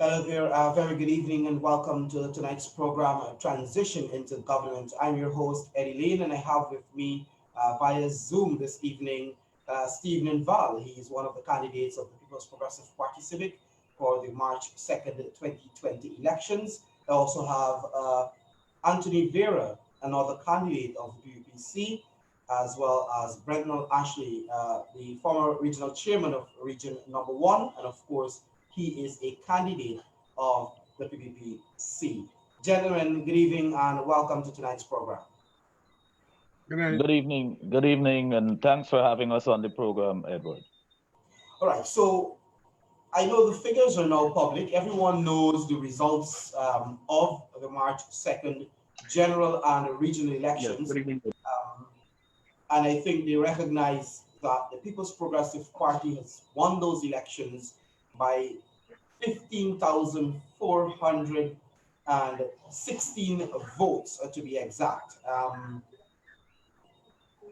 Hello there, very good evening and welcome to tonight's program, Transition into Government. I'm your host, Eddie Lane, and I have with me via Zoom this evening Steve Ninvalle. He is one of the candidates of the People's Progressive Party Civic for the March 2nd, 2020 elections. I also have Anthony Vieira, another candidate of the PPC, as well as Brendan Ashley, the former regional chairman of Region Number One, and of course, he is a candidate of the PPPC. Gentlemen, good evening and welcome to tonight's program. Good night. Good evening, and thanks for having us on the program, Edward. All right, so I know the figures are now public. Everyone knows the results of the March 2nd general and regional elections. Yes, good evening. And I think they recognize that the People's Progressive Party has won those elections by 15,416 votes, to be exact.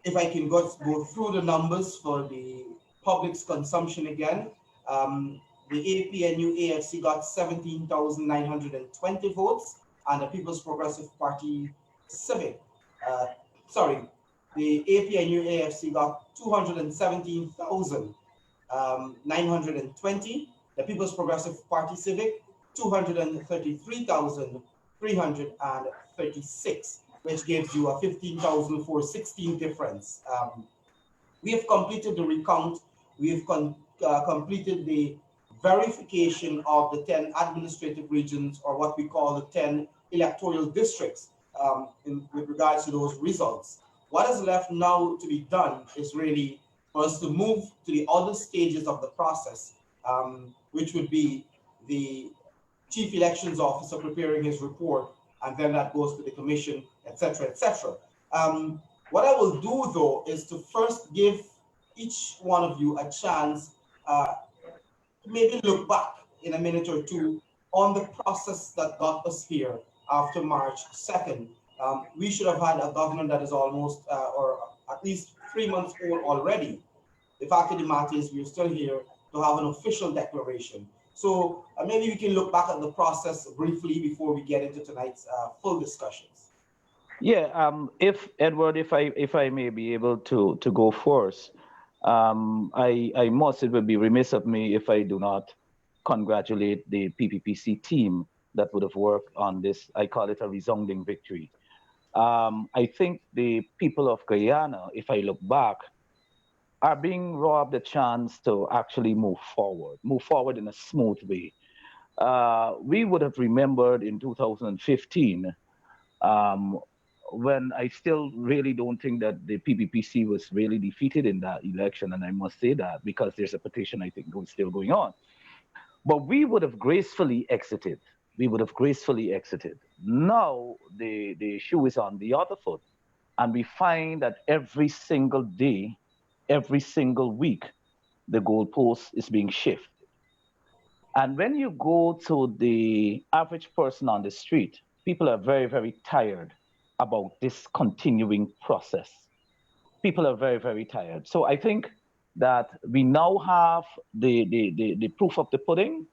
If I can go through the numbers for the public's consumption again, the APNU AFC got 17,920 votes, and the People's Progressive Party Civic, the APNU AFC got 217,920. The People's Progressive Party Civic, 233,336, which gives you a 15,416 difference. We have completed the recount. We have completed the verification of the 10 administrative regions, or what we call the 10 electoral districts, with regards to those results. What is left now to be done is really for us to move to the other stages of the process, which would be the chief elections officer preparing his report, and then that goes to the commission, etc., etc. What I will do, though, is to first give each one of you a chance to maybe look back in a minute or two on the process that got us here after March 2nd. We should have had a government that is almost, or at least 3 months old already. The fact of the matter is we're still here to have an official declaration. So maybe we can look back at the process briefly before we get into tonight's full discussions. Yeah, if Edward, if I may be able to go first, I must, it would be remiss of me if I do not congratulate the PPPC team that would have worked on this. I call it a resounding victory. I think the people of Guyana, if I look back, are being robbed the chance to actually move forward in a smooth way. We would have remembered in 2015, when I still really don't think that the PPPC was really defeated in that election, and I must say that because there's a petition, I think, still going on. But we would have gracefully exited. Now the shoe is on the other foot, and we find that every single day, every single week, the goalpost is being shifted. And when you go to the average person on the street, people are very, very tired about this continuing process. People are very, very tired. So I think that we now have the proof of the pudding.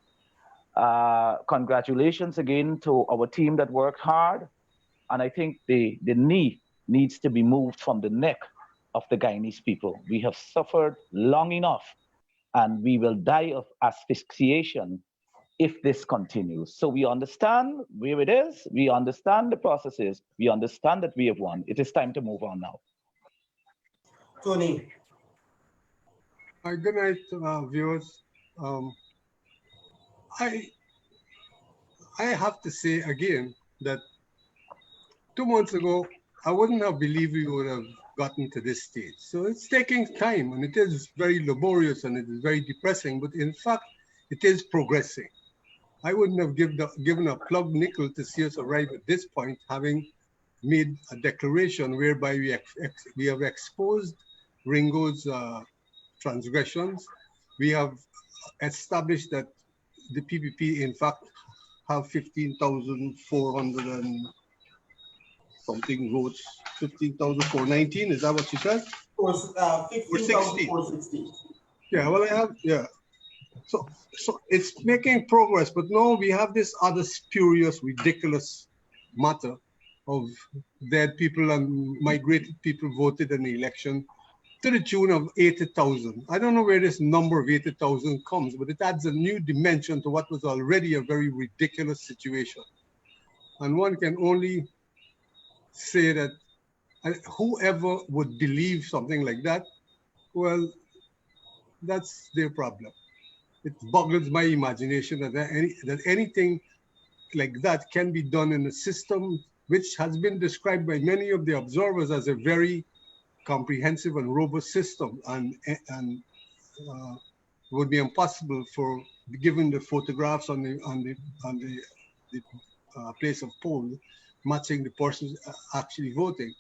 Congratulations again to our team that worked hard. And I think the knee needs to be moved from the neck of the Guyanese people. We have suffered long enough, and we will die of asphyxiation if this continues. So we understand where it is, we understand the processes, we understand that we have won. It is time to move on now. Tony. Good night, viewers. I have to say again that 2 months ago, I wouldn't have believed we would have gotten to this stage. So it's taking time, and it is very laborious, and it is very depressing, but in fact, it is progressing. I wouldn't have given a plug nickel to see us arrive at this point, having made a declaration whereby we have exposed Ringo's transgressions. We have established that the PPP, in fact, have 15,400 and something votes. 15,419, is that what you said? 15,416. Yeah, well, I have, yeah. So it's making progress, but no, we have this other spurious, ridiculous matter of dead people and migrated people voted in the election to the tune of 80,000. I don't know where this number of 80,000 comes, but it adds a new dimension to what was already a very ridiculous situation. And one can only say that whoever would believe something like that, well, that's their problem. It boggles my imagination that anything like that can be done in a system which has been described by many of the observers as a very comprehensive and robust system, and would be impossible for, given the photographs on the place of poll matching the persons actually voting,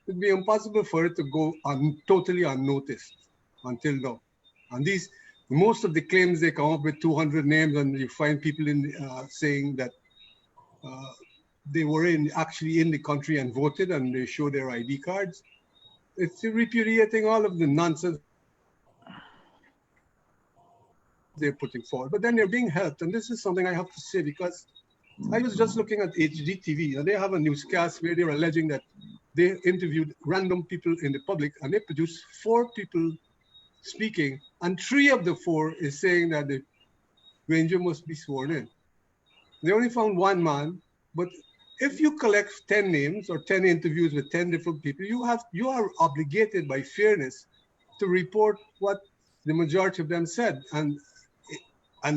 it'd be impossible for it to go totally unnoticed until now. And most of the claims, they come up with 200 names, and you find people saying that they were actually in the country and voted, and they show their ID cards. It's repudiating all of the nonsense they're putting forward. But then they're being helped, and this is something I have to say, because I was just looking at HGTV, and they have a newscast where they're alleging that they interviewed random people in the public, and they produced 4 people speaking, and 3 of the 4 is saying that the ranger must be sworn in. They only found 1 man, but if you collect 10 names or 10 interviews with 10 different people, you are obligated by fairness to report what the majority of them said, and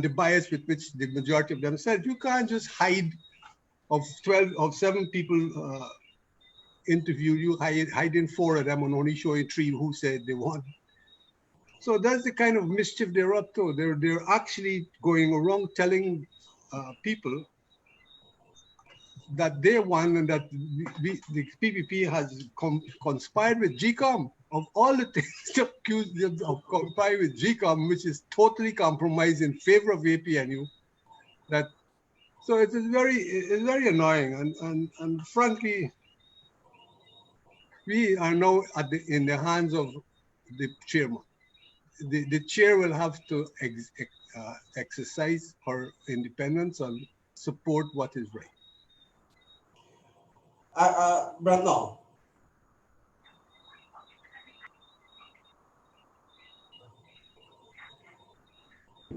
the bias with which the majority of them said. You can't just hide of 7 people interviewed, you hide in 4 of them and only showing 3 who said they won. So that's the kind of mischief they're up to. They're actually going around telling people that they won, and that the PPP has conspired with GCOM, of all the things to accuse them of conspiring with GCOM, which is totally compromised in favor of APNU. So it's very annoying, and frankly, we are now in the hands of the chairman. The chair will have to exercise her independence and support what is right. Brandon.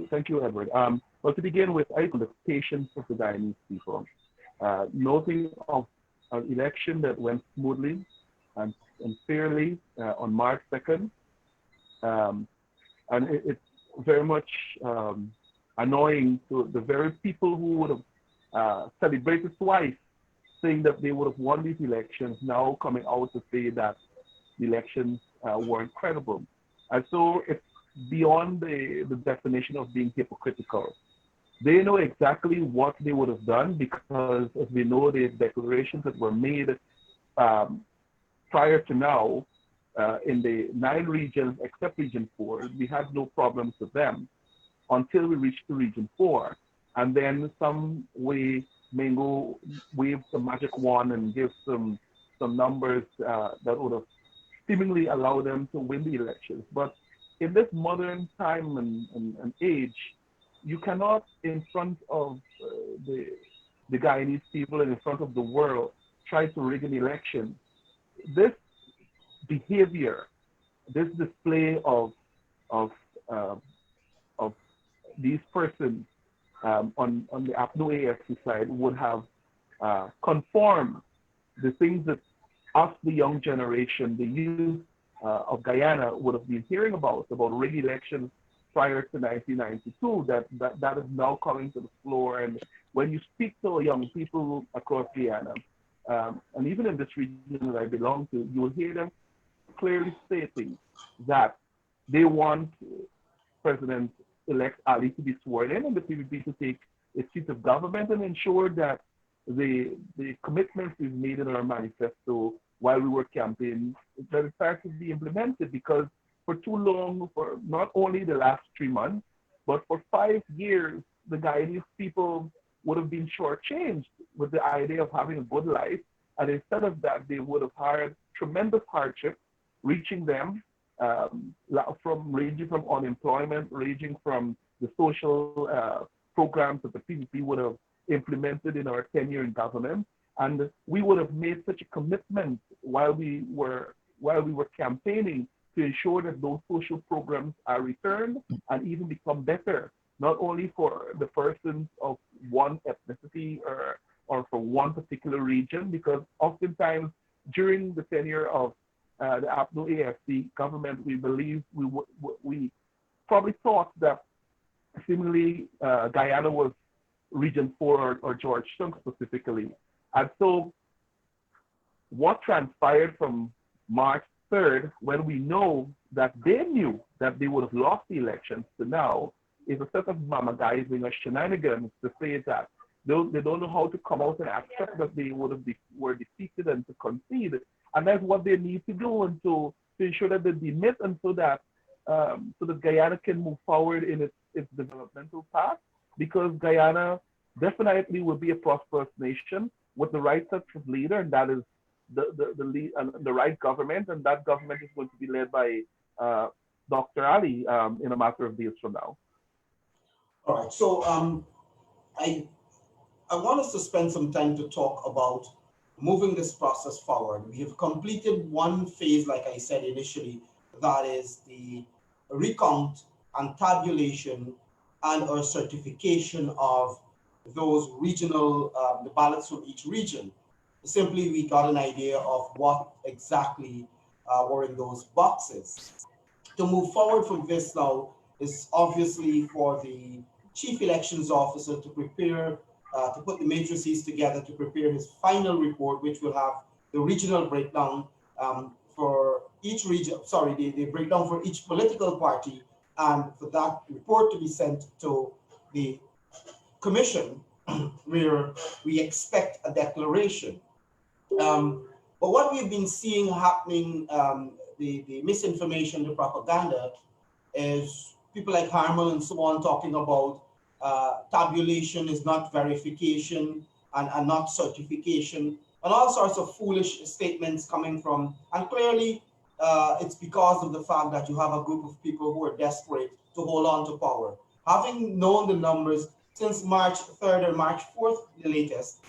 Thank you, Edward. Well, to begin with, I the patience of the Guyanese people, noting of an election that went smoothly and fairly on March 2nd, and it's very much annoying to the very people who would have celebrated twice, saying that they would have won these elections, now coming out to say that the elections weren't credible. And so it's beyond the definition of being hypocritical. They know exactly what they would have done, because as we know, the declarations that were made prior to now in the 9 regions except Region 4, we had no problems with them until we reached to Region 4. And then some way Mango waved the magic wand and gave some numbers that would have seemingly allowed them to win the elections. But in this modern time and age, you cannot, in front of the Guyanese people and in front of the world, try to rig an election. This behavior, this display of these persons on the APNU AFC side would have conformed the things that us, the young generation, the youth of Guyana would have been hearing about rigged elections prior to 1992, that is now coming to the floor. And when you speak to young people across Guyana, and even in this region that I belong to, you will hear them clearly stating that they want President-elect Ali to be sworn in and the PPP to take a seat of government and ensure that the commitments we've made in our manifesto while we were campaigning, that it starts to be implemented, because for too long, for not only the last 3 months, but for 5 years, the Guyanese people would have been shortchanged with the idea of having a good life. And instead of that, they would have had tremendous hardship reaching them, ranging from unemployment, ranging from the social programs that the PPP would have implemented in our tenure in government. And we would have made such a commitment while we were campaigning to ensure that those social programs are returned and even become better, not only for the persons of one ethnicity or for one particular region, because oftentimes during the tenure of the APNO AFC government, we believe we probably thought that similarly Guyana was Region 4 or Georgetown specifically. And so what transpired from March 3rd, when we know that they knew that they would have lost the elections to now, is a set of mamagizing or shenanigans to say that they don't know how to come out and accept that they were defeated and to concede. And that's what they need to do and to ensure that they demit and so that Guyana can move forward in its developmental path, because Guyana definitely will be a prosperous nation with the right type of leader, and that is the right government, and that government is going to be led by Dr. Ali in a matter of days from now. All right. So I want us to spend some time to talk about moving this process forward. We have completed one phase, like I said initially, that is the recount and tabulation and or certification of those regional, the ballots from each region. Simply, we got an idea of what exactly were in those boxes. To move forward from this now is obviously for the Chief Elections Officer to prepare, to put the matrices together to prepare his final report, which will have the regional breakdown for each region, the breakdown for each political party, and for that report to be sent to the commission where we expect a declaration. But what we've been seeing happening, the misinformation, the propaganda, is people like Harman and so on talking about tabulation is not verification and not certification, and all sorts of foolish statements coming from, and clearly it's because of the fact that you have a group of people who are desperate to hold on to power. Having known the numbers since March 3rd or March 4th, the latest,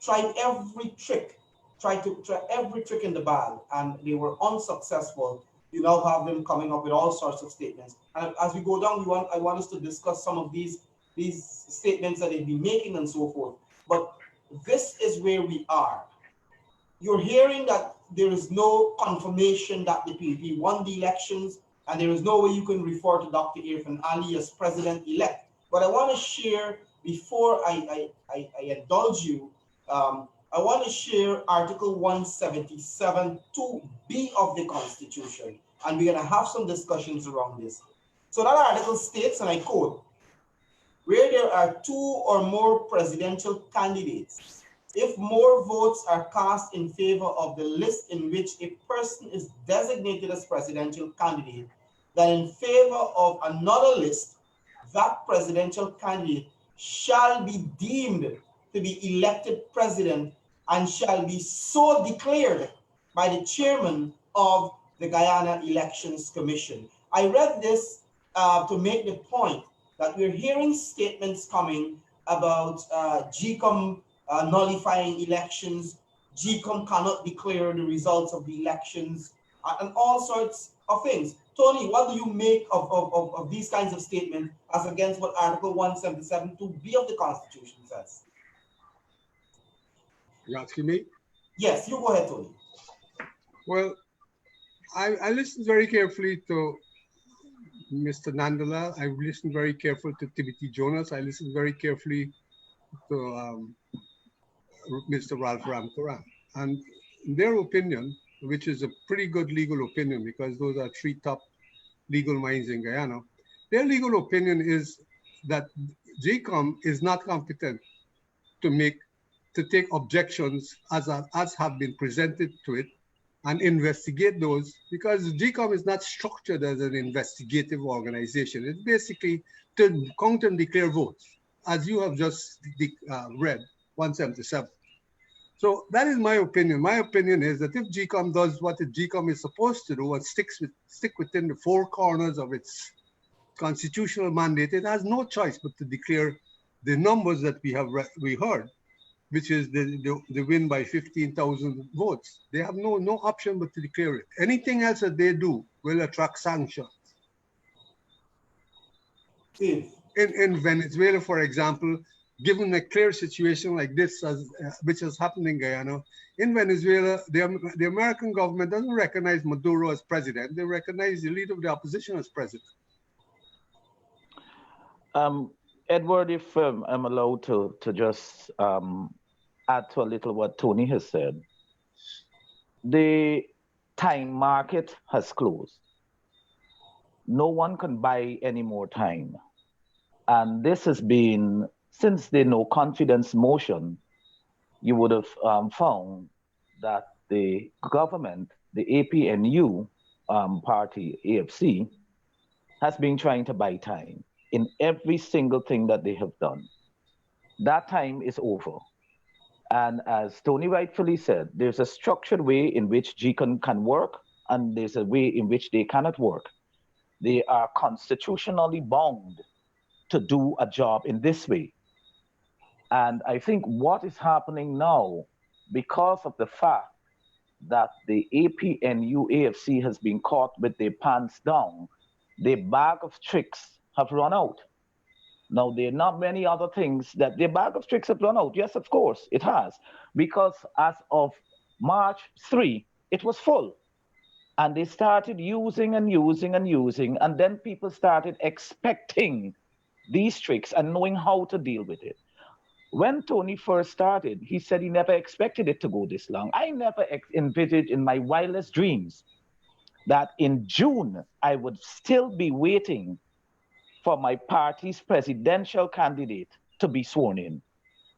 tried every trick in the bag, and they were unsuccessful. You now have them coming up with all sorts of statements. And as we go down, I want us to discuss some of these statements that they've been making and so forth. But this is where we are. You're hearing that there is no confirmation that the PPP won the elections, and there is no way you can refer to Dr. Irfan Ali as president-elect. But I want to share, before I indulge you, I want to share Article 177 2B of the Constitution, and we're going to have some discussions around this. So that article states, and I quote, where there are two or more presidential candidates, if more votes are cast in favor of the list in which a person is designated as presidential candidate than in favor of another list, that presidential candidate shall be deemed to be elected president and shall be so declared by the chairman of the Guyana Elections Commission. I read this to make the point that we're hearing statements coming about GCOM nullifying elections, GCOM cannot declare the results of the elections, and all sorts of things. Tony, what do you make of these kinds of statements as against what Article 177 2B of the Constitution says? You asking me? Yes, you go ahead, Tony. Well, I listened very carefully to Mr. Nandala. I listened very carefully to Timothy Jonas. I listened very carefully to Mr. Ralph Ramkaran. And their opinion, which is a pretty good legal opinion because those are three top legal minds in Guyana, their legal opinion is that GCOM is not competent to take objections as have been presented to it and investigate those, because GCOM is not structured as an investigative organization. It's basically to count and declare votes, as you have just read 177. So that is my opinion. My opinion is that if GCOM does what the GCOM is supposed to do and stick within the four corners of its constitutional mandate, it has no choice but to declare the numbers that we heard, which is the win by 15,000 votes. They have no option but to declare it. Anything else that they do will attract sanctions. In Venezuela, for example, given a clear situation like this, which has happened in Guyana, in Venezuela, the American government doesn't recognize Maduro as president. They recognize the leader of the opposition as president. Edward, if I'm allowed to just add to a little what Tony has said, the time market has closed. No one can buy any more time. And this has been, since the no confidence motion, you would have found that the government, the APNU party, AFC, has been trying to buy time in every single thing that they have done. That time is over. And as Tony rightfully said, there's a structured way in which GCON can work, and there's a way in which they cannot work. They are constitutionally bound to do a job in this way. And I think what is happening now, because of the fact that the APNU AFC has been caught with their pants down, their bag of tricks have run out. Now, there are not many other things that their bag of tricks have run out. Yes, of course, it has. Because as of March 3, it was full. And they started using and using and using. And then people started expecting these tricks and knowing how to deal with it. When Tony first started, he said he never expected it to go this long. I never envisaged in my wildest dreams that in June, I would still be waiting for my party's presidential candidate to be sworn in,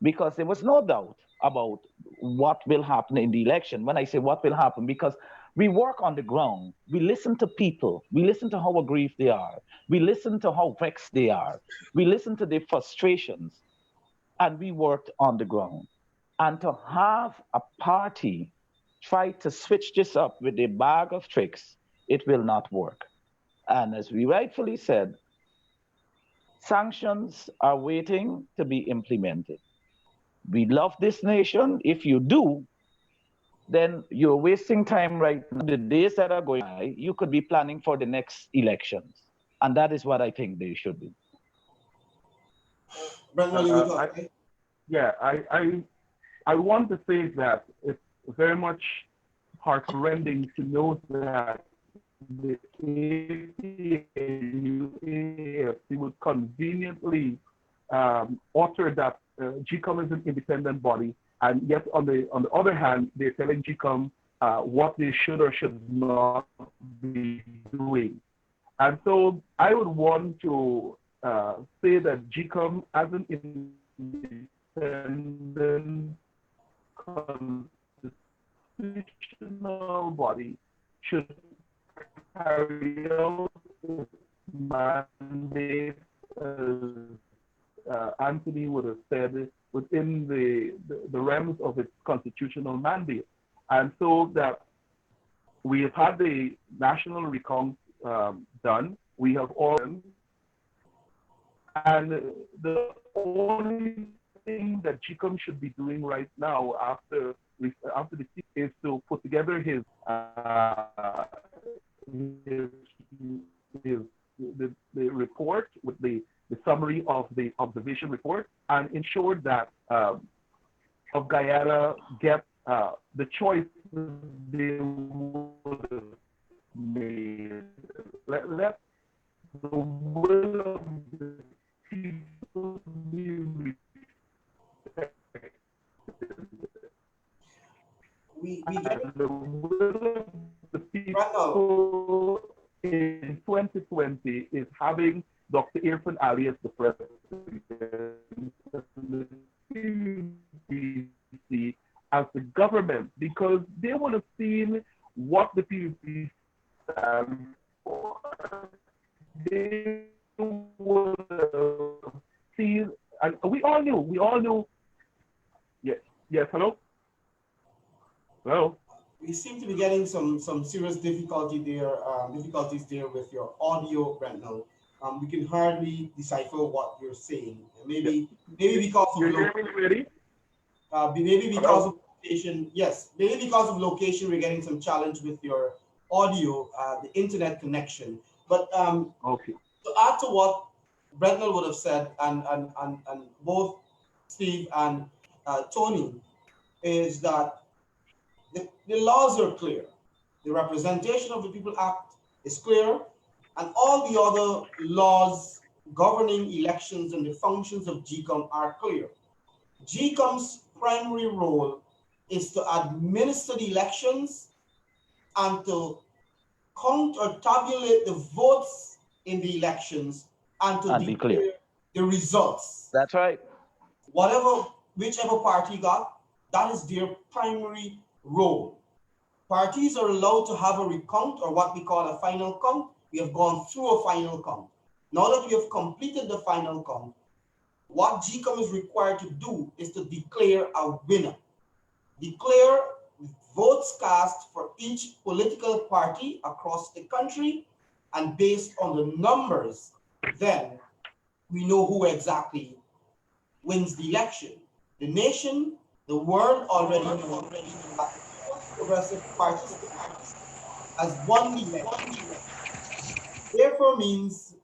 because there was no doubt about what will happen in the election. When I say what will happen, because we work on the ground, we listen to people, we listen to how aggrieved they are, we listen to how vexed they are, we listen to their frustrations, and we worked on the ground. And to have a party try to switch this up with a bag of tricks, it will not work. And as we rightfully said, sanctions are waiting to be implemented. We love this nation. If you do, then you're wasting time right now. The days that are going by, you could be planning for the next elections. And that is what I think they should do. I want to say that it's very much heartrending to know that the AFC would conveniently utter that GCOM is an independent body, and yet on the other hand, they're telling GCOM what they should or should not be doing. And so I would want to say that GCOM as an independent constitutional body should carry out its mandate, as Anthony would have said, within the realms of its constitutional mandate. And so that we have had the national recount done. We have all, and the only thing that GCOM should be doing right now after the is to put together his the report with the summary of the observation report, and ensure that of Guyana get the choice they would have made. Let the will of the people be respected. The will of the people in 2020 is having Dr. Irfan Ali as the president, the PUPC as the government, because they would have seen what the PUPC stands for. They would have seen, and we all knew. Yes, hello? Hello? We seem to be getting some serious difficulties there with your audio right now. We can hardly decipher what you're saying. Yeah. Maybe because of You hear me, ready? maybe because Hello? of location. Yes, maybe because of location, we're getting some challenge with your audio, the internet connection. But Okay. to add to what Bretnell would have said, and both Steve and Tony, is that the laws are clear. The Representation of the People Act is clear, and all the other laws governing elections and the functions of GCOM are clear. GCOM's primary role is to administer the elections and to count or tabulate the votes in the elections and to And be clear. declare the results. That's right. Whichever party got, that is their primary role. Parties are allowed to have a recount or what we call a final count. We have gone through a final count. Now that we have completed the final count, what GCOM is required to do is to declare a winner. Declare votes cast for each political party across the country, and based on the numbers, then we know who exactly wins the election. The nation, the world already knows that the Progressive Party has won the election. Therefore means,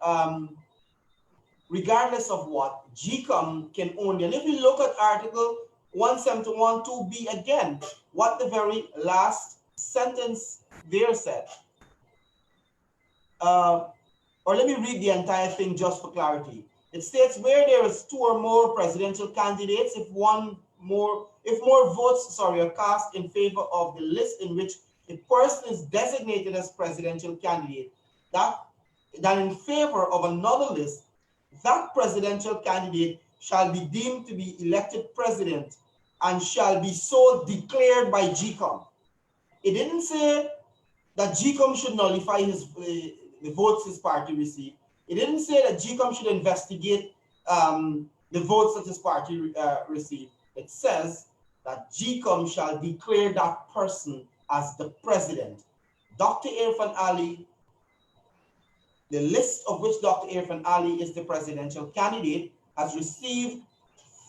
regardless of what, GCOM can only, and if you look at Article 171 2B again, what the very last sentence there said, or let me read the entire thing just for clarity. It states where there is two or more presidential candidates, if more votes are cast in favor of the list in which a person is designated as presidential candidate, than in favor of another list, that presidential candidate shall be deemed to be elected president and shall be so declared by GCOM. It didn't say that GCOM should nullify the votes his party received. It didn't say that GCOM should investigate the votes that his party received. It says that GCOM shall declare that person as the president. Dr. Irfan Ali, the list of which Dr. Irfan Ali is the presidential candidate, has received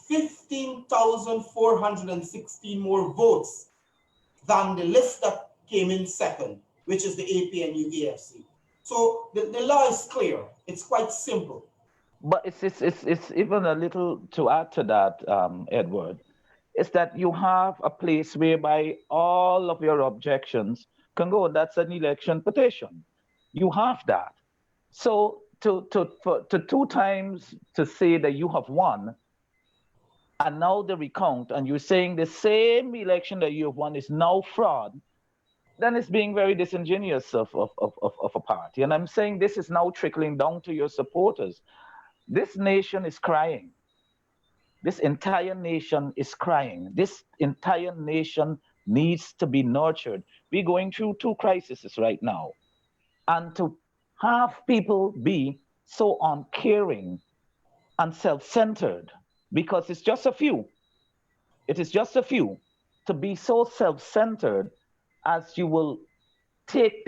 15,416 more votes than the list that came in second, which is the APNU AFC. So the law is clear. It's quite simple. But it's even a little to add to that, Edward, is that you have a place whereby all of your objections can go. That's an election petition. You have that. So to two times to say that you have won, and now the recount, and you're saying the same election that you have won is now fraud, then it's being very disingenuous of a party. And I'm saying this is now trickling down to your supporters. This nation is crying. This entire nation is crying. This entire nation needs to be nurtured. We're going through two crises right now. And to have people be so uncaring and self-centered, because it's just a few. It is just a few. To be so self-centered as you will take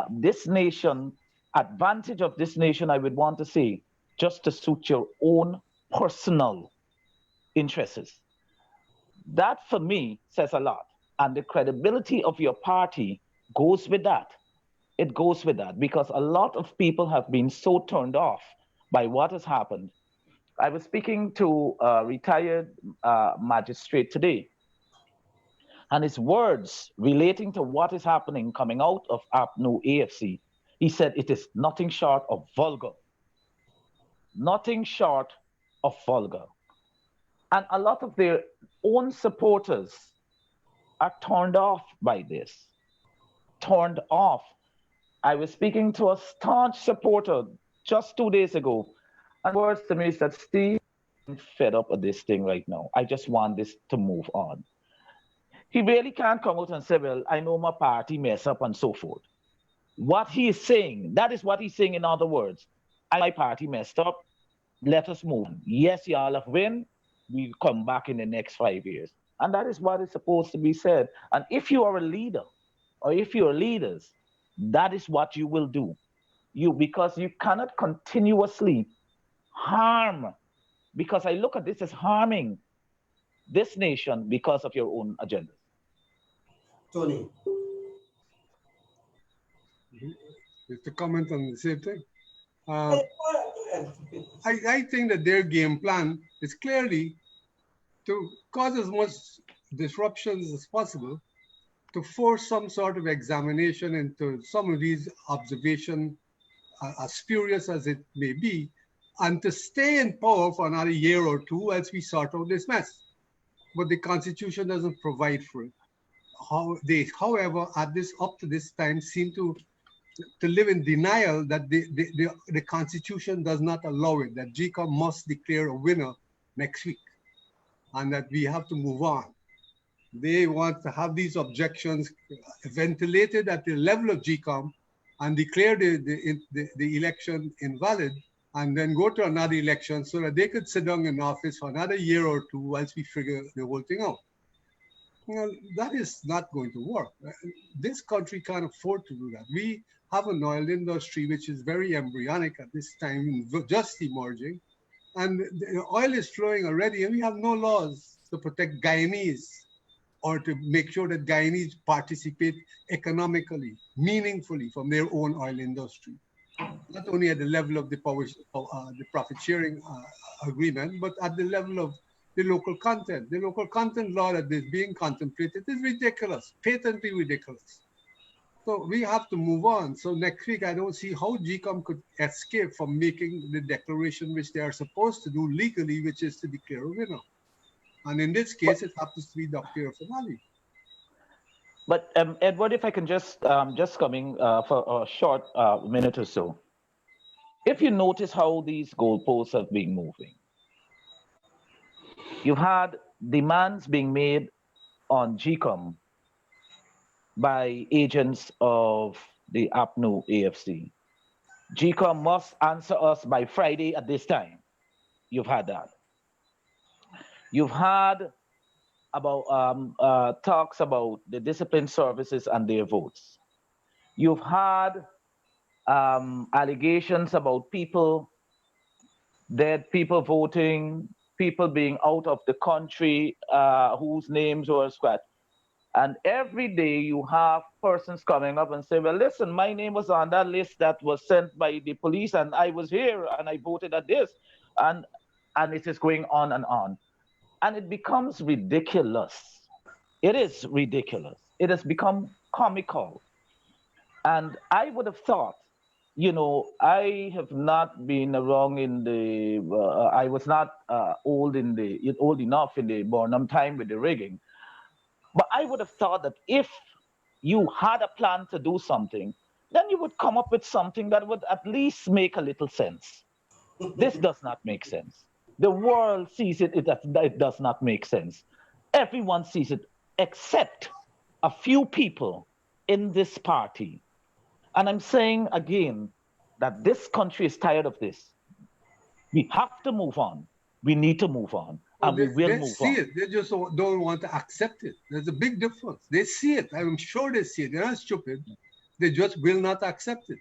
this nation, advantage of this nation, I would want to say, just to suit your own personal interests. That for me says a lot. And the credibility of your party goes with that. It goes with that because a lot of people have been so turned off by what has happened. I was speaking to a retired magistrate today, and his words relating to what is happening coming out of APNU AFC, he said it is nothing short of vulgar. Nothing short of vulgar. And a lot of their own supporters are turned off by this. Turned off. I was speaking to a staunch supporter just 2 days ago, and words to me said, Steve, I'm fed up of this thing right now. I just want this to move on. He really can't come out and say, well, I know my party mess up and so forth. What he is saying, that is what he's saying in other words. My party messed up. Let us move on. Yes, y'all have win. We'll come back in the next 5 years. And that is what is supposed to be said. And if you are a leader, or if you're leaders, that is what you will do. because you cannot continuously harm, because I look at this as harming this nation because of your own agendas. Tony. Just to comment on the same thing. Go ahead. I think that their game plan is clearly to cause as much disruptions as possible, to force some sort of examination into some of these observations, as spurious as it may be, and to stay in power for another year or two as we sort out this mess. But the Constitution doesn't provide for it. However, up to this time, seem to live in denial that the Constitution does not allow it, that GCOM must declare a winner next week, and that we have to move on. They want to have these objections ventilated at the level of GCOM and declare the election invalid, and then go to another election so that they could sit down in office for another year or two whilst we figure the whole thing out. Well, that is not going to work. This country can't afford to do that. We have an oil industry which is very embryonic at this time, just emerging, and the oil is flowing already, and we have no laws to protect Guyanese or to make sure that Guyanese participate economically, meaningfully from their own oil industry. Not only at the level of the profit sharing agreement, but at the level of the local content. The local content law that is being contemplated is ridiculous, patently ridiculous. So we have to move on. So next week, I don't see how GCOM could escape from making the declaration which they are supposed to do legally, which is to declare a winner. And in this case, it happens to be Dr. Finale. But Edward, if I can just coming for a short minute or so. If you notice how these goalposts have been moving, you've had demands being made on GCOM by agents of the APNU AFC. GCOM must answer us by Friday at this time. You've had that. You've had about talks about the discipline services and their votes. You've had allegations about dead people voting, people being out of the country whose names were scratched. And every day you have persons coming up and say, well, listen, my name was on that list that was sent by the police, and I was here and I voted at this. And it is going on and on. And it becomes ridiculous. It is ridiculous. It has become comical. And I would have thought, I have not been around in I was not old enough in the Burnham time with the rigging. But I would have thought that if you had a plan to do something, then you would come up with something that would at least make a little sense. This does not make sense. The world sees it, it does not make sense. Everyone sees it except a few people in this party. And I'm saying again that this country is tired of this. We have to move on. We need to move on. And we will move on. They see it. They just don't want to accept it. There's a big difference. They see it. I'm sure they see it. They're not stupid. They just will not accept it.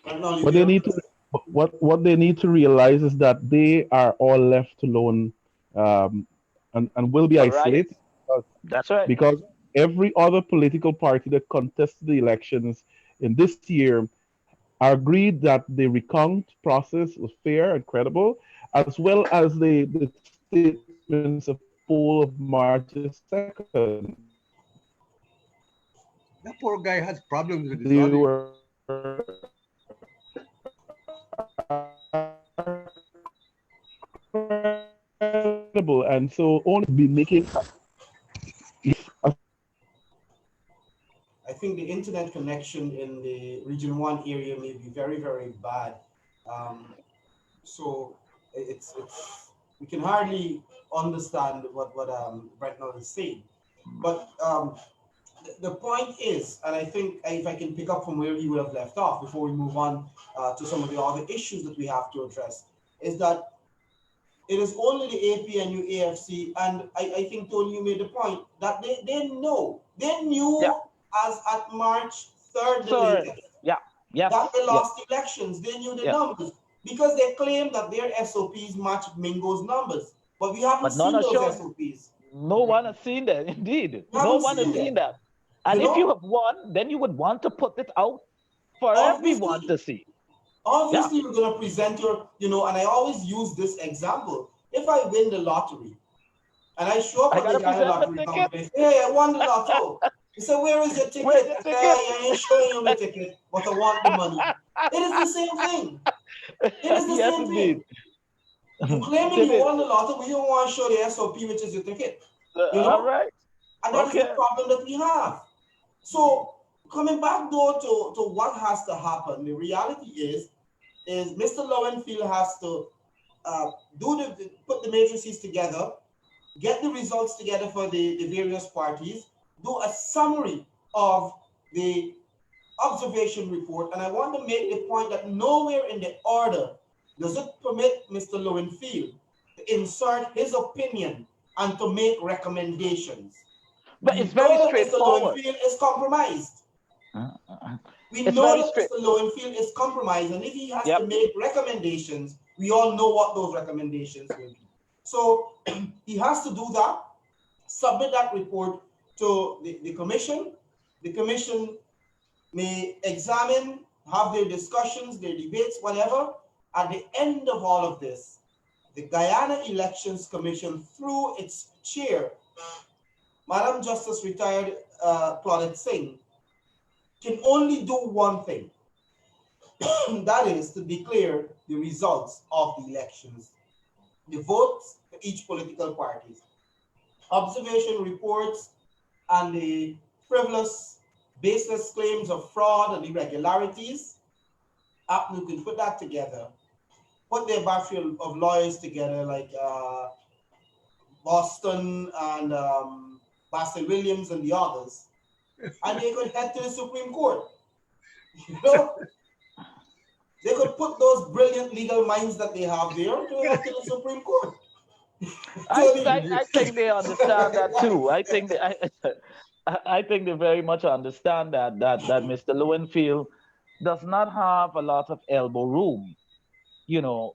But they need to. What they need to realize is that they are all left alone, and will be isolated. Right. That's right. Because every other political party that contested the elections in this year agreed that the recount process was fair and credible, as well as the statements of poll of March 2nd. That poor guy has problems with his They audio. were credible, and so only be making. I think the internet connection in the Region 1 area may be very, very bad. So it's we can hardly understand what Bretnell is saying. But the point is, and I think if I can pick up from where he would have left off before we move on to some of the other issues that we have to address, is that it is only the APNU AFC, and I think, Tony, you made the point that they knew Yeah. as at March 3rd, the Third. latest, Yeah. Yes. that they Yes. lost elections. They knew the Yeah. numbers because they claim that their SOPs match Mingo's numbers. But we haven't But none seen are those shown. SOPs. No one has seen that. Indeed, We no haven't one has seen seen them. that. You And if you know, have won, then you would want to put it out for everyone obviously, to see. Yeah. obviously you're gonna present your, and I always use this example. If I win the lottery and I show up I at the gotta Ghana present the Lottery ticket. Company, hey, I won the lotto. They say, where is your Where's ticket? the I say, ticket? I ain't showing you my ticket, but I want the money. It is the same thing. It is the Yes, same indeed. thing. You claiming It you is. won the lotto, but you don't want to show the SOP, which is your ticket. You All know? right. And that is the Okay. problem that we have. So coming back though to what has to happen, the reality is Mr. Lowenfield has to put the matrices together, get the results together for the various parties, do a summary of the observation report. And I want to make the point that nowhere in the order does it permit Mr. Lowenfield to insert his opinion and to make recommendations. But We it's very know that Mr. straightforward. Lowenfield is compromised. We It's know very that straight. Mr. Lowenfield is compromised, and if he has to Yep. make recommendations, we all know what those recommendations will be. So he has to do that, submit that report to the commission. The commission may examine, have their discussions, their debates, whatever. At the end of all of this, the Guyana Elections Commission, through its chair, Madam Justice retired Claudette Singh, can only do one thing. That is to declare the results of the elections, the votes for each political party, observation reports, and the frivolous, baseless claims of fraud and irregularities. APNU can put that together, put their battery of lawyers together, like Boston and Bassett Williams and the others, and they could head to the Supreme Court. You know, they could put those brilliant legal minds that they have there to head to the Supreme Court. I think they understand that too. I think they very much understand that Mr. Lowenfield does not have a lot of elbow room,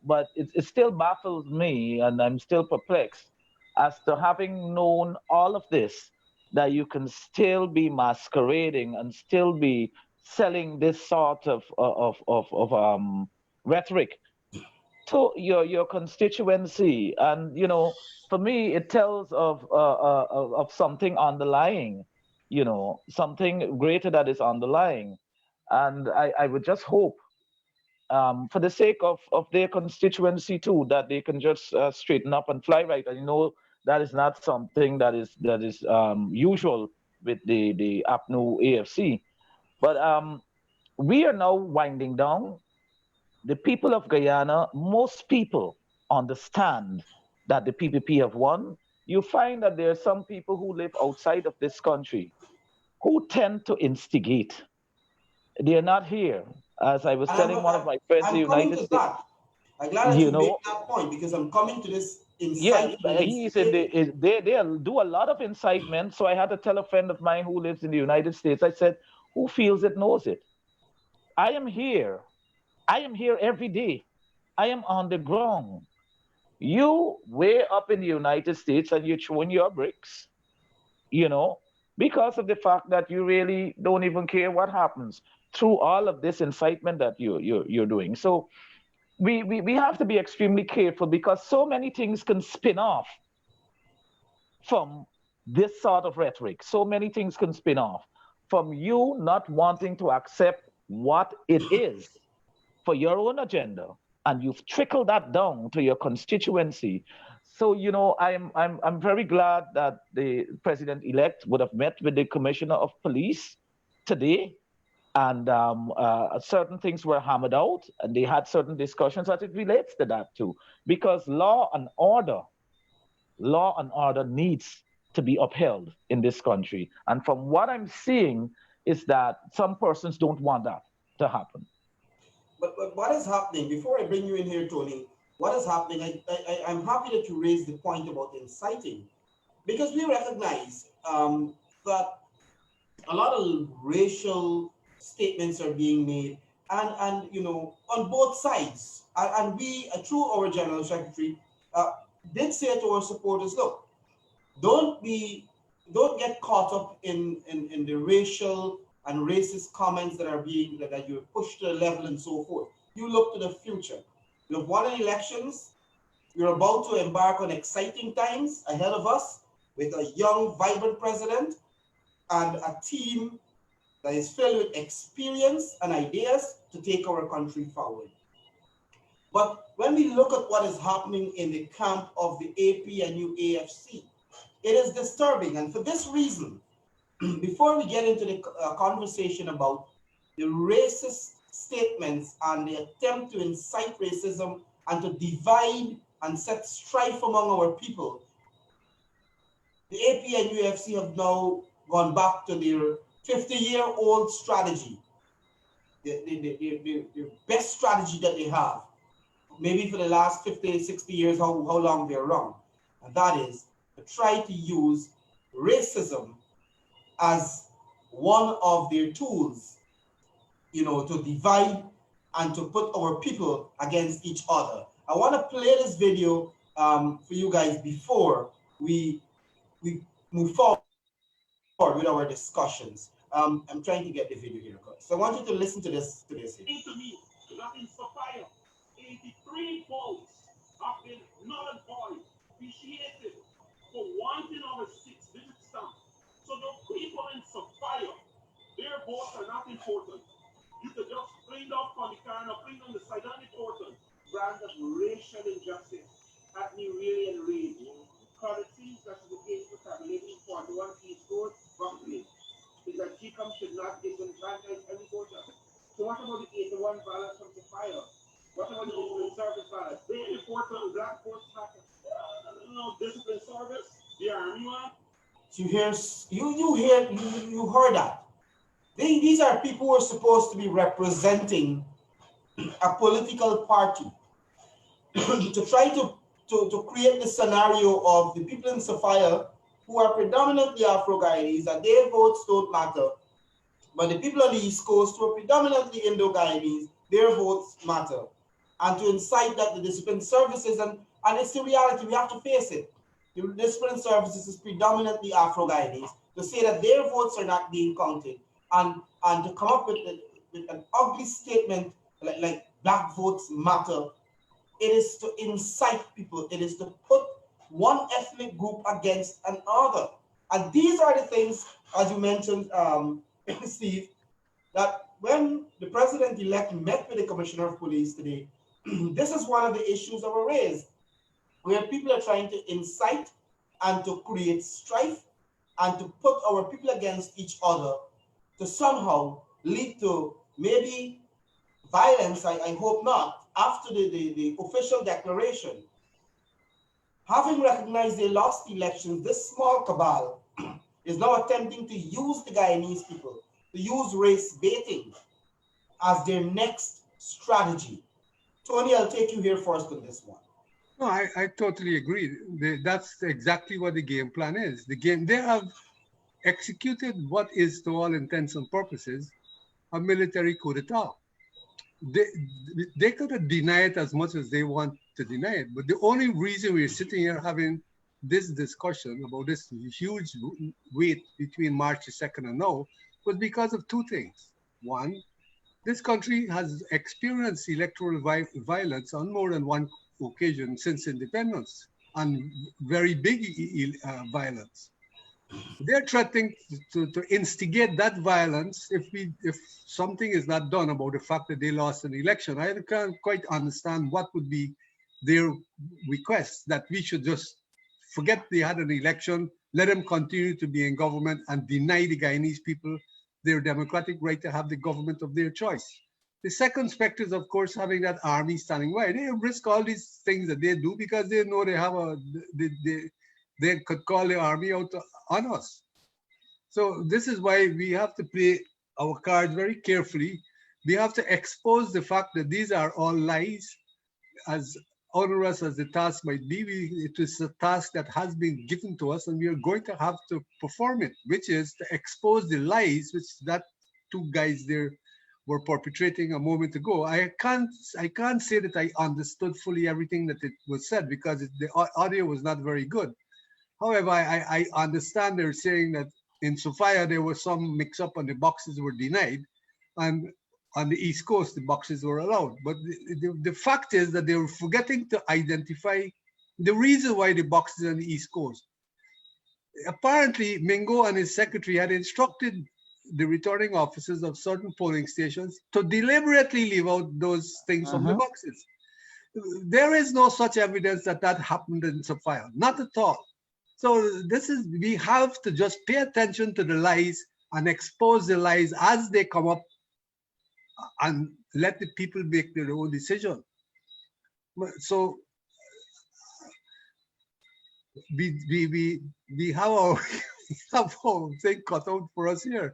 but it still baffles me, and I'm still perplexed as to having known all of this, that you can still be masquerading and still be selling this sort of rhetoric to your constituency. And for me it tells of something underlying, something greater that is underlying. And I would just hope, for the sake of their constituency too, that they can just straighten up and fly right. And that is not something that is usual with the APNU AFC. But we are now winding down. The people of Guyana, most people understand that the PPP have won. You find that there are some people who live outside of this country who tend to instigate. They are not here. As I was And telling one of my friends in the I'm coming United to States, that. I'm glad that you you made know, that point because I'm coming to this yes, inciting and he said instigating. they do a lot of incitement. So I had to tell a friend of mine who lives in the United States, I said, who feels it knows it. I am here. I am here every day. I am on the ground. You way up in the United States and you're throwing your bricks, you know, because of the fact that you really don't even care what happens through all of this incitement that you're doing. So we have to be extremely careful, because so many things can spin off from this sort of rhetoric. So many things can spin off from you not wanting to accept what it is for your own agenda, and you've trickled that down to your constituency. So I'm very glad that the president-elect would have met with the commissioner of police today, and certain things were hammered out, and they had certain discussions as it relates to that too, because law and order needs to be upheld in this country. And from what I'm seeing is that some persons don't want that to happen. But what is happening, before I bring you in here, Tony, what is happening? I'm happy that you raised the point about inciting because we recognize that a lot of racial statements are being made. and on both sides. And we, through our general secretary, uh, did say to our supporters, look, don't be don't get caught up in the racial and racist comments that are being that you push to the level and so forth. You look to the future. You have won elections. You're about to embark on exciting times ahead of us with a young, vibrant president and a team that is filled with experience and ideas to take our country forward. But when we look at what is happening in the camp of the APNU AFC, it is disturbing. And for this reason, before we get into the conversation about the racist statements and the attempt to incite racism and to divide and set strife among our people, the AP and UFC have now gone back to their 50-year-old strategy, the best strategy that they have, maybe for the last 50, 60 years, how long they're wrong. And that is to try to use racism as one of their tools, to divide and to put our people against each other. I want to play this video for you guys before we move forward with our discussions. I'm trying to get the video here, guys. So I want you to listen to this. To me, nothing so fire. 83 votes have been null and void, appreciated for wanting our 6 digit stamp. So the people in Sophia, their votes are not important. You could just print off on the car or print on the side, not important. Brand of racial injustice had me really enraged. Because it seems that the case for tabulating for the one key scored wrongly is that GCOM should not disenfranchise any voter. So what about the 81 ballots from Sophia? What about the discipline service ballots? They important black votes matter. No discipline service, the army one. So you heard that. These are people who are supposed to be representing a political party to try to create the scenario of the people in Sophia who are predominantly Afro-Guyanese, that their votes don't matter. But the people on the East Coast who are predominantly Indo-Guyanese, their votes matter. And to incite that the discipline services, and it's the reality, we have to face it. The discipline services is predominantly Afro-Guyanese. To say that their votes are not being counted and to come up with an ugly statement like black votes matter, it is to incite people. It is to put one ethnic group against another. And these are the things, as you mentioned, Steve, that when the president-elect met with the commissioner of police today, this is one of the issues that were raised, where people are trying to incite and to create strife and to put our people against each other to somehow lead to maybe violence. I hope not, after the official declaration. Having recognized they lost elections, this small cabal is now attempting to use the Guyanese people, to use race baiting as their next strategy. Tony, I'll take you here first on this one. No, I totally agree. That's exactly what the game plan is. They have executed what is, to all intents and purposes, a military coup d'etat. They could have denied it as much as they want to deny it, but the only reason we're sitting here having this discussion about this huge wait between March 2nd and now was because of two things. One, this country has experienced electoral violence on more than one occasion since independence, and very big violence. They're threatening to instigate that violence if something is not done about the fact that they lost an election. I can't quite understand what would be their request, that we should just forget they had an election, let them continue to be in government and deny the Guyanese people their democratic right to have the government of their choice. The second aspect is, of course, having that army standing by. They risk all these things that they do because they know they could call the army out on us. So this is why we have to play our cards very carefully. We have to expose the fact that these are all lies. As onerous as the task might be, it is a task that has been given to us, and we are going to have to perform it, which is to expose the lies which that two guys there were perpetrating a moment ago. I can't say that I understood fully everything that it was said because the audio was not very good. However, I understand they're saying that in Sofia there was some mix-up and the boxes were denied, and on the East Coast the boxes were allowed. But the fact is that they were forgetting to identify the reason why the boxes on the East Coast. Apparently, Mingo and his secretary had instructed the returning officers of certain polling stations to deliberately leave out those things from the boxes. There is no such evidence that that happened in Sofia, not at all. So we have to just pay attention to the lies and expose the lies as they come up and let the people make their own decision. So we have our thing cut out for us here.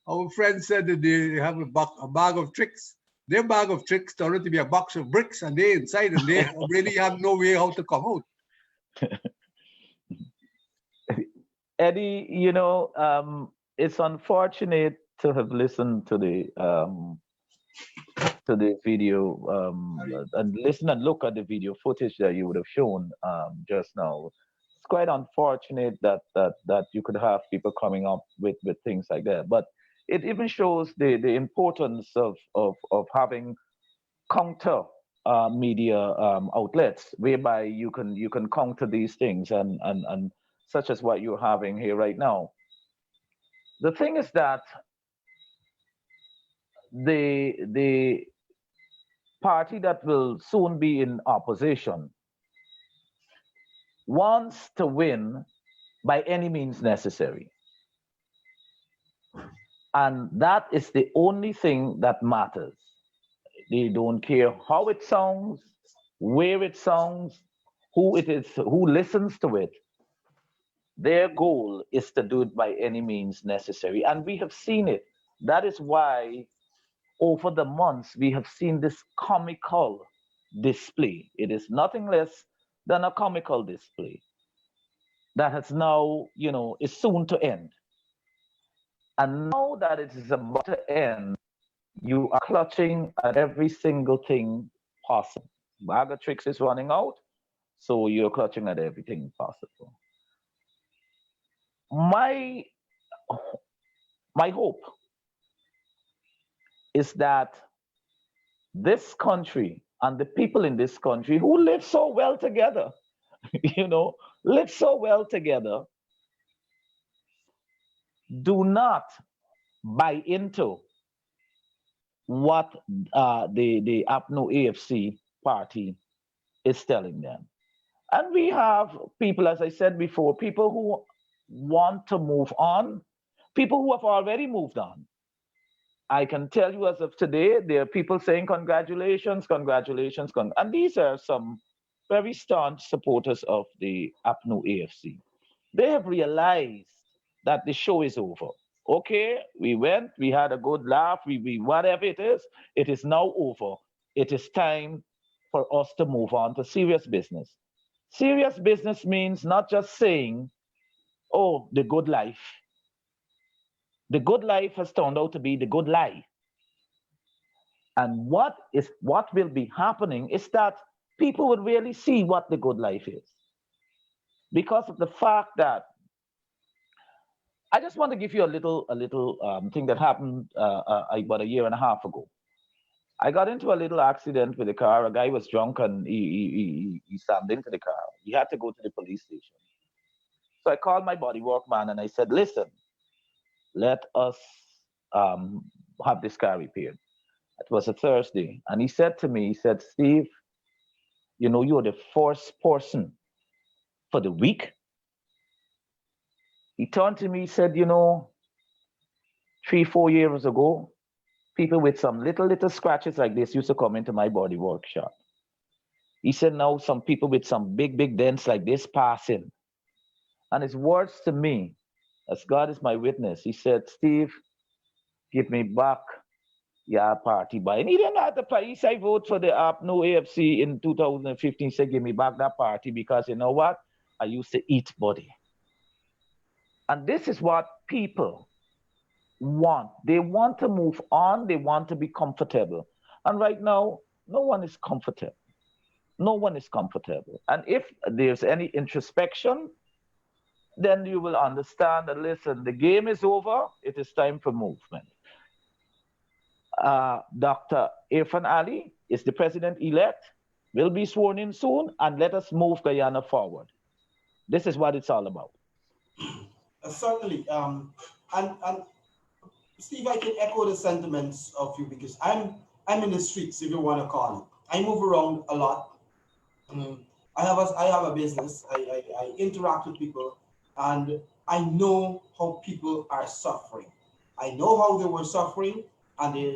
Our friend said that they have a bag of tricks. Their bag of tricks turned out to be a box of bricks, and they inside, and they really have no way how to come out. Eddie, it's unfortunate to have listened to the video and listen and look at the video footage that you would have shown just now. It's quite unfortunate that you could have people coming up with things like that. But it even shows the importance of having counter media outlets whereby you can counter these things and such as what you're having here right now. The thing is that the party that will soon be in opposition wants to win by any means necessary. And that is the only thing that matters. They don't care how it sounds, where it sounds, who it is, who listens to it. Their goal is to do it by any means necessary. And we have seen it. That is why over the months we have seen this comical display. It is nothing less than a comical display that has now, is soon to end. And now that it is about to end, you are clutching at every single thing possible. Bag of tricks is running out, so you're clutching at everything possible. My hope is that this country and the people in this country who live so well together, live so well together, do not buy into what the APNO AFC party is telling them. And we have people, as I said before, people who want to move on, people who have already moved on. I can tell you as of today, there are people saying congratulations, congratulations, and these are some very staunch supporters of the APNO AFC. They have realized that the show is over. Okay, we went, we had a good laugh, we whatever it is now over. It is time for us to move on to serious business. Serious business means not just saying, oh, the good life. The good life has turned out to be the good lie. And what will be happening is that people would really see what the good life is. Because of the fact that I just want to give you a little thing that happened about a year and a half ago. I got into a little accident with a car. A guy was drunk and he slammed into the car. He had to go to the police station. So I called my bodywork man and I said, listen, let us have this car repaired. It was a Thursday. And he said to me, Steve, you're the first person for the week. He turned to me, said, 3-4 years ago, people with some little scratches like this used to come into my body workshop. He said, now some people with some big dents like this pass in. And his words to me, as God is my witness, he said, Steve, give me back your party buy. And he didn't have the price. I vote for the APNO AFC in 2015. He said, give me back that party because you know what? I used to eat body. And this is what people want. They want to move on. They want to be comfortable. And right now, no one is comfortable. No one is comfortable. And if there's any introspection, then you will understand that, listen, the game is over. It is time for movement. Dr. Irfan Ali is the president-elect, will be sworn in soon, and let us move Guyana forward. This is what it's all about. Certainly. And Steve, I can echo the sentiments of you because I'm in the streets, if you want to call it. I move around a lot. I have a business. I interact with people, and I know how people are suffering. I know how they were suffering, and they,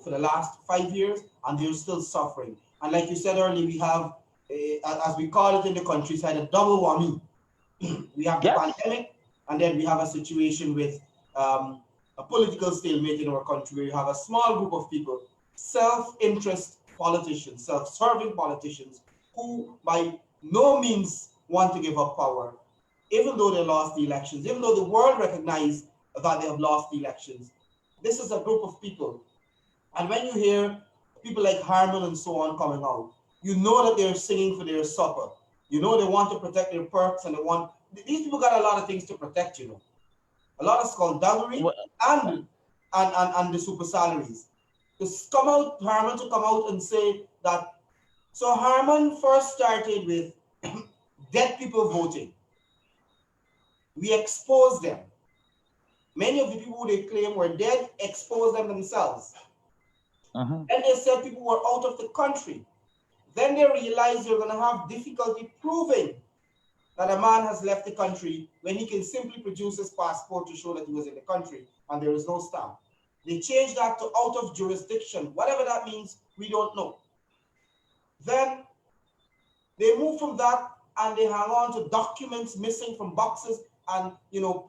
for the last 5 years, and they're still suffering. And like you said earlier, we have, as we call it in the countryside, a double whammy. We have the Yes. pandemic, and then we have a situation with a political stalemate in our country where you have a small group of people, self-interest politicians, self-serving politicians, who by no means want to give up power, even though they lost the elections, even though the world recognized that they have lost the elections. This is a group of people. And when you hear people like Harman and so on coming out, you know that they're singing for their supper. You know they want to protect their perks, and these people got a lot of things to protect, A lot of skullduggery and the super salaries. Harman to come out and say that. So Harman first started with dead people voting. We exposed them. Many of the people who they claim were dead exposed them themselves. Uh-huh. Then they said people were out of the country. Then they realized they're going to have difficulty proving that a man has left the country when he can simply produce his passport to show that he was in the country and there is no stamp. They changed that to out of jurisdiction. Whatever that means, we don't know. Then they moved from that and they hang on to documents missing from boxes and,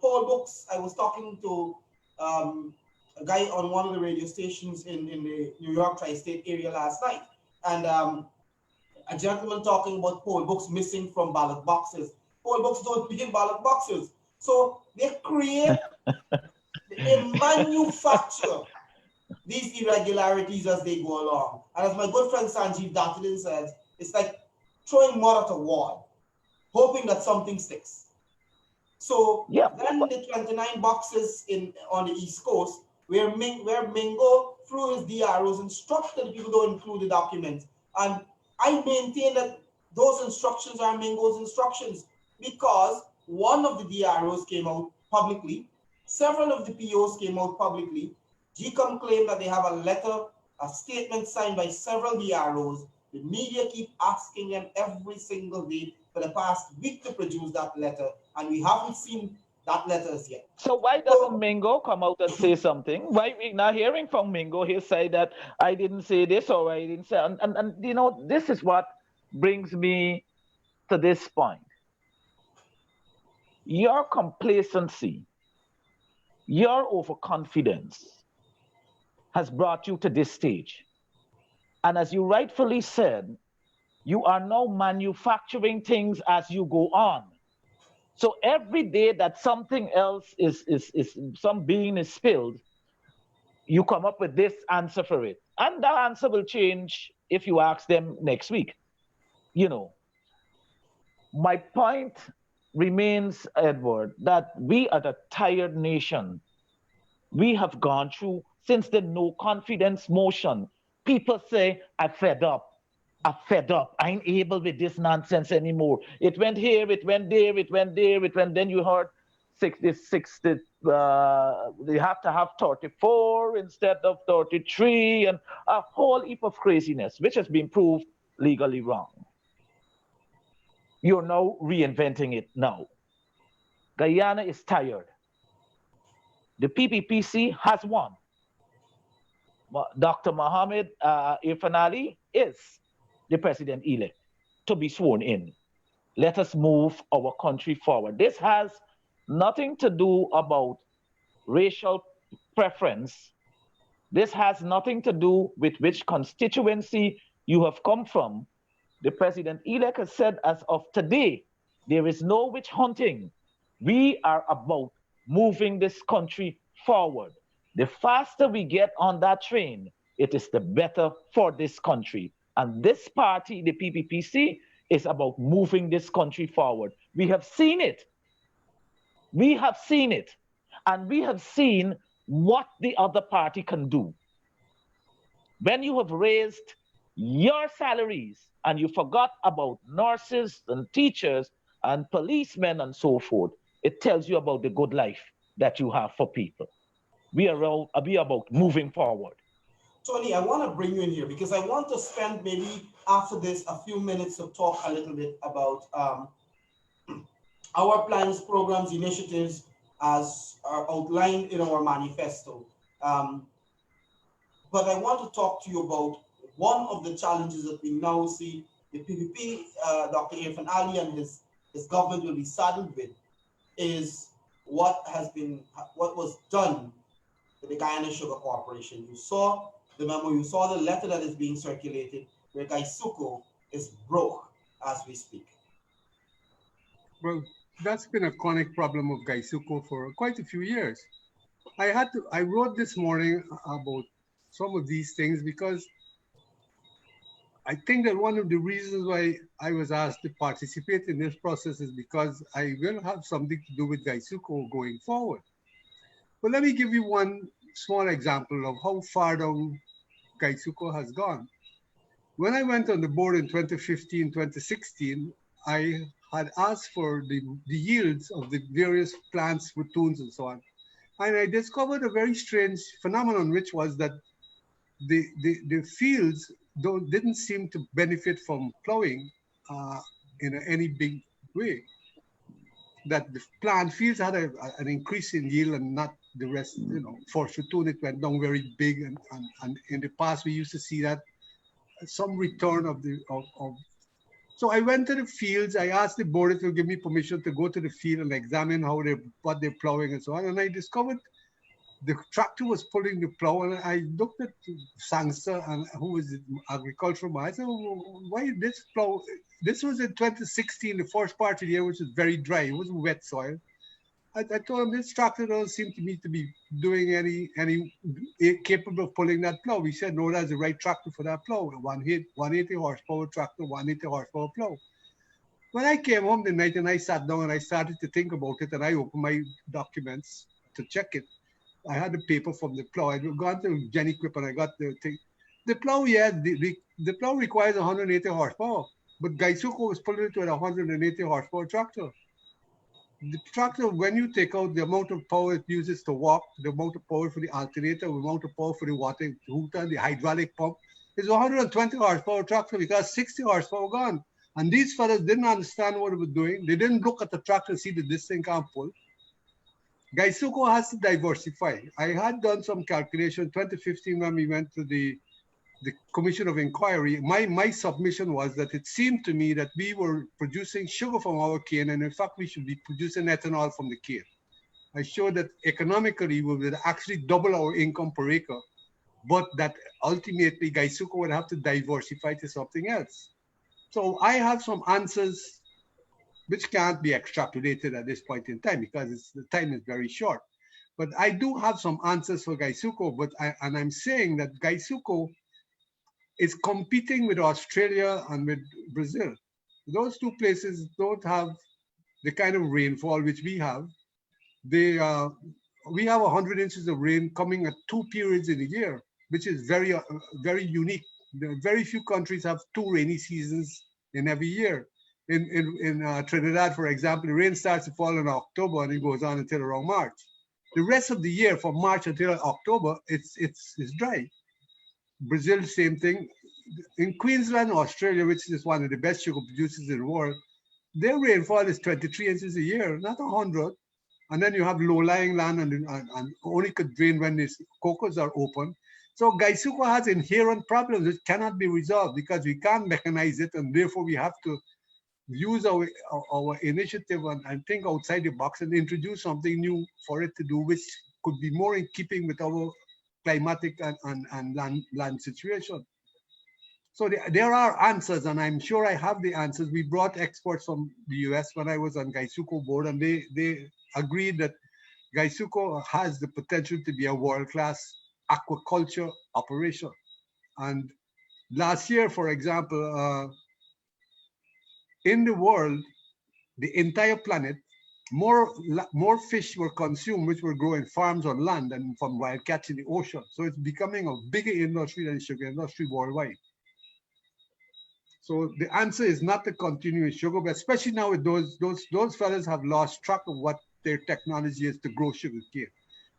poll books. I was talking to a guy on one of the radio stations in the New York tri-state area last night. And a gentleman talking about poll books missing from ballot boxes. Poll books don't be in ballot boxes. So they manufacture these irregularities as they go along. And as my good friend Sanjeev Dattadin says, it's like throwing mud at a wall, hoping that something sticks. So then the 29 boxes on the East Coast, where Mingo, through his DROs, instructed the people to include the documents. And I maintain that those instructions are Mingo's instructions because one of the DROs came out publicly, several of the POs came out publicly. GCOM claimed that they have a statement signed by several DROs. The media keep asking them every single day for the past week to produce that letter, and we haven't seen that letter as yet. So why doesn't Mingo come out and say something? Why we not hearing from Mingo? He'll say that I didn't say this or I didn't say, and this is what brings me to this point. Your complacency, your overconfidence has brought you to this stage. And as you rightfully said, you are now manufacturing things as you go on. So every day that something else is some bean is spilled, you come up with this answer for it. And that answer will change if you ask them next week. My point remains, Edward, that we are a tired nation. We have gone through, since the no confidence motion, people say, I'm fed up. I'm fed up. I ain't able with this nonsense anymore. It went here, it went there, it went there, it went. Then you heard 60, they have to have 34 instead of 33, and a whole heap of craziness, which has been proved legally wrong. You're now reinventing it now. Guyana is tired. The PPPC has won. Dr. Mohammed Irfan Ali is the president-elect to be sworn in. Let us move our country forward. This has nothing to do about racial preference. This has nothing to do with which constituency you have come from. The president-elect has said, as of today, there is no witch hunting. We are about moving this country forward. The faster we get on that train, it is the better for this country. And this party, the PPPC, is about moving this country forward. We have seen it. We have seen it. And we have seen what the other party can do. When you have raised your salaries and you forgot about nurses and teachers and policemen and so forth, it tells you about the good life that you have for people. We are about moving forward. Tony, I want to bring you in here because I want to spend maybe after this a few minutes to talk a little bit about our plans, programs, initiatives as are outlined in our manifesto. Um, but I want to talk to you about one of the challenges that we now see the PPP, Dr. Irfan Ali and his government will be saddled with is what was done with the Guyana Sugar Corporation. You saw the memo, you saw the letter that is being circulated where Gaisuko is broke as we speak. Well, that's been a chronic problem of Gaisuko for quite a few years. I wrote this morning about some of these things because I think that one of the reasons why I was asked to participate in this process is because I will have something to do with Gaisuko going forward. But let me give you one small example of how far down Gaisuko has gone. When I went on the board in 2015, 2016, I had asked for the yields of the various plants, ratoons, and so on. And I discovered a very strange phenomenon, which was that the fields didn't seem to benefit from plowing in any big way. That the plant fields had an increase in yield and not the rest. You know, for ratoon it went down very big, and in the past we used to see that some return of. So I went to the fields. I asked the board to give me permission to go to the field and examine what they're plowing and so on. And I discovered the tractor was pulling the plow, and I looked at Sangster, and who was the agricultural man. I said, well, why this plow? This was in 2016, the first part of the year, which was very dry. It wasn't wet soil. I told him, this tractor doesn't seem to me to be doing any capable of pulling that plow. He said, no, that's the right tractor for that plow. 180 horsepower tractor, 180 horsepower plow. When I came home the night and I sat down and I started to think about it, and I opened my documents to check it, I had the paper from the plow. I'd gone to Jenny Quip and I got the thing. The plow, yeah, the plow requires 180 horsepower, but Gaisuko was pulling it with a 180 horsepower tractor. The tractor, when you take out the amount of power it uses to walk, the amount of power for the alternator, the amount of power for the water hooter, the hydraulic pump, is 120 horsepower tractor because 60 horsepower gone. And these fellas didn't understand what it was doing. They didn't look at the tractor and see that this thing can't pull. Gaisuko has to diversify. I had done some calculation in 2015 when we went to the Commission of Inquiry. My submission was that it seemed to me that we were producing sugar from our cane, and in fact, we should be producing ethanol from the cane. I showed that economically, we would actually double our income per acre, but that ultimately Gaisuko would have to diversify to something else. So I have some answers which can't be extrapolated at this point in time because the time is very short. But I do have some answers for Gaisuko, and I'm saying that Gaisuko is competing with Australia and with Brazil. Those two places don't have the kind of rainfall which we have. We have 100 inches of rain coming at 2 periods in a year, which is very, very unique. Very few countries have 2 rainy seasons in every year. In Trinidad, for example, the rain starts to fall in October and it goes on until around March. The rest of the year, from March until October, it's dry. Brazil, same thing. In Queensland, Australia, which is one of the best sugar producers in the world, their rainfall is 23 inches a year, not 100. And then you have low-lying land and only could drain when these cocos are open. So Gaisuko has inherent problems which cannot be resolved because we can't mechanize it, and therefore we have to use our initiative and think outside the box and introduce something new for it to do, which could be more in keeping with our climatic and land situation. So there are answers, and I'm sure I have the answers. We brought experts from the US when I was on Gaisuko board, and they agreed that Gaisuko has the potential to be a world-class aquaculture operation. And last year, for example, in the world, the entire planet, more fish were consumed, which were grown in farms on land and from wild cats in the ocean. So it's becoming a bigger industry than the sugar industry worldwide. So the answer is not to continue with sugar, but especially now with those fellas have lost track of what their technology is to grow sugar cane.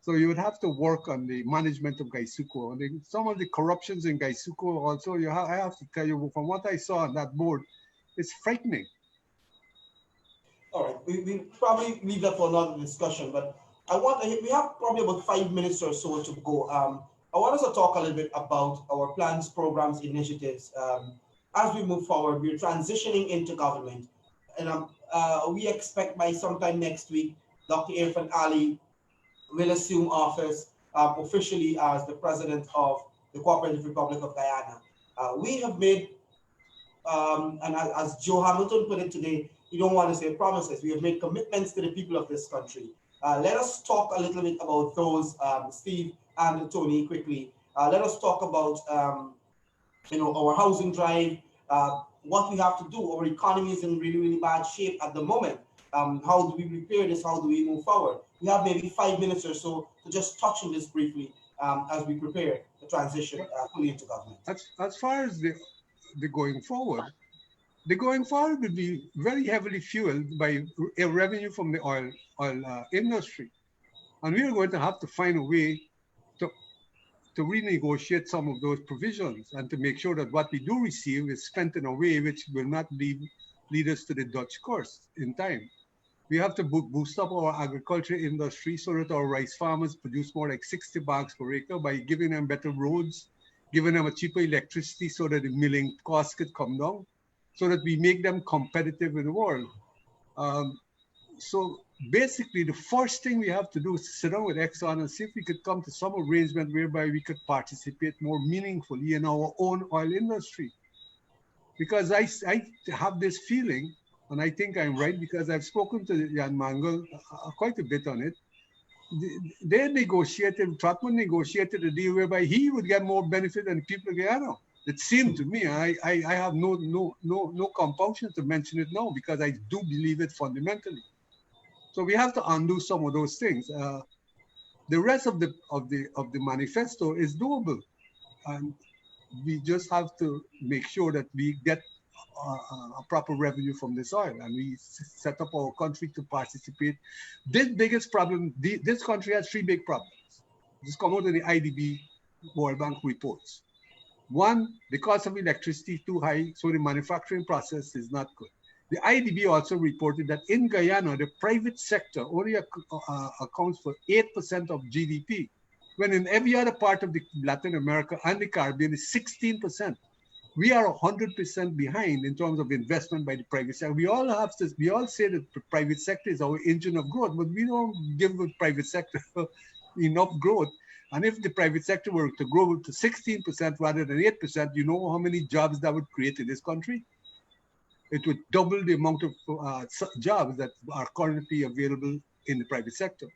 So you would have to work on the management of Gaisuko. And some of the corruptions in Gaisuko also, I have to tell you, from what I saw on that board, it's frightening. All right, we probably leave that for another discussion, but we have probably about 5 minutes or so to go. I want us to talk a little bit about our plans, programs, initiatives. As we move forward, we're transitioning into government, and we expect by sometime next week, Dr. Irfan Ali will assume office officially as the president of the Cooperative Republic of Guyana. We have made, and as Joe Hamilton put it today, we don't want to say promises. We have made commitments to the people of this country. Let us talk a little bit about those, Steve and Tony, quickly. Let us talk about our housing drive, what we have to do. Our economy is in really, really bad shape at the moment. How do we prepare this? How do we move forward? We have maybe 5 minutes or so to just touch on this briefly as we prepare the transition fully into government. As far as the going forward will be very heavily fueled by revenue from the oil industry. And we are going to have to find a way to renegotiate some of those provisions and to make sure that what we do receive is spent in a way which will not lead us to the Dutch course in time. We have to boost up our agriculture industry so that our rice farmers produce more like 60 bags per acre by giving them better roads, giving them a cheaper electricity so that the milling costs could come down, so that we make them competitive in the world. So basically, the first thing we have to do is sit down with Exxon and see if we could come to some arrangement whereby we could participate more meaningfully in our own oil industry. Because I have this feeling, and I think I'm right because I've spoken to Jan Mangal quite a bit on it. Trotman negotiated a deal whereby he would get more benefit than people of Guyana. It seemed to me, I have no compunction to mention it now because I do believe it fundamentally. So we have to undo some of those things. The rest of the manifesto is doable, and we just have to make sure that we get a proper revenue from this oil, and we set up our country to participate. This country has 3 big problems. This come out in the IDB World Bank reports. 1, the cost of electricity is too high, so the manufacturing process is not good. The IDB also reported that in Guyana, the private sector only accounts for 8% of GDP, when in every other part of Latin America and the Caribbean is 16%. We are 100% behind in terms of investment by the private sector. We all say that the private sector is our engine of growth, but we don't give the private sector enough growth. And if the private sector were to grow to 16% rather than 8%, you know how many jobs that would create in this country? It would double the amount of jobs that are currently available in the private sector.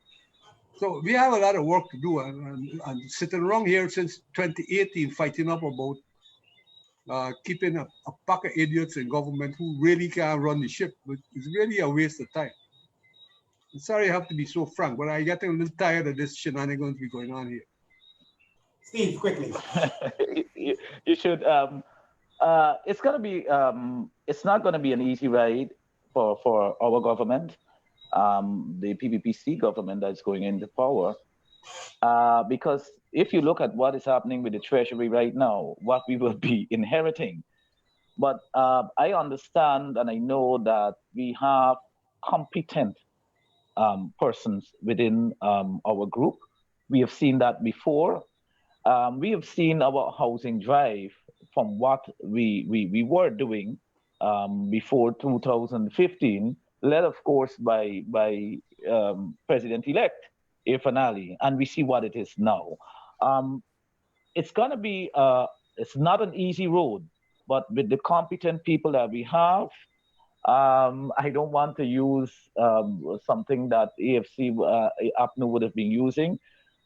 So we have a lot of work to do, and sitting around here since 2018 fighting up about keeping a pack of idiots in government who really can't run the ship, but it's really a waste of time. I'm sorry I have to be so frank, but I'm getting a little tired of this shenanigans be going on here. Steve, quickly. You should. It's gonna be. It's not gonna be an easy ride for our government, the PPPC government that's going into power, because if you look at what is happening with the Treasury right now, what we will be inheriting. But I understand and I know that we have competent persons within our group. We have seen that before. We have seen our housing drive from what we were doing before 2015, led of course by President-elect Irfan Ali, and we see what it is now. It's gonna be it's not an easy road, but with the competent people that we have, I don't want to use something that AFC APNU would have been using,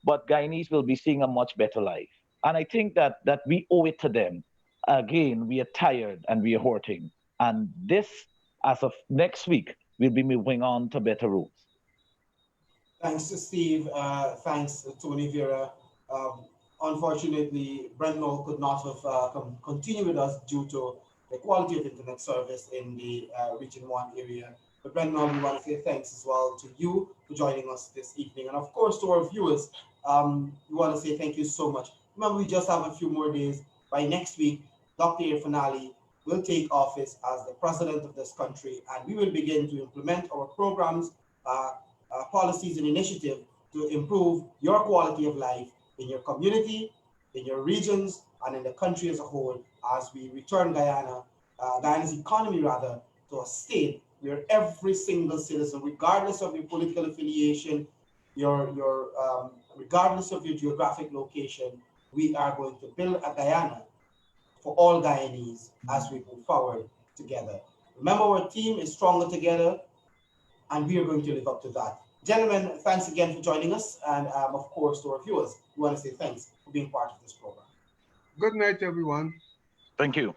but Guyanese will be seeing a much better life. And I think that we owe it to them. Again, we are tired and we are hurting. And this, as of next week, we'll be moving on to better roads. Thanks, Steve. Thanks, Tony Vieira. Unfortunately, Brentnall could not have continued with us due to the quality of internet service in the Region 1 area. But Brentnall, we want to say thanks as well to you for joining us this evening. And of course, to our viewers, we want to say thank you so much. Remember, we just have a few more days. By next week, Dr. Irfanali will take office as the president of this country, and we will begin to implement our programs, policies, and initiatives to improve your quality of life in your community, in your regions, and in the country as a whole, as we return Guyana's economy rather, to a state where every single citizen, regardless of your political affiliation, regardless of your geographic location, we are going to build a Guyana for all Guyanese as we move forward together. Remember, our team is stronger together, and we are going to live up to that. Gentlemen, thanks again for joining us. And of course, to our viewers, we want to say thanks for being part of this program. Good night, everyone. Thank you.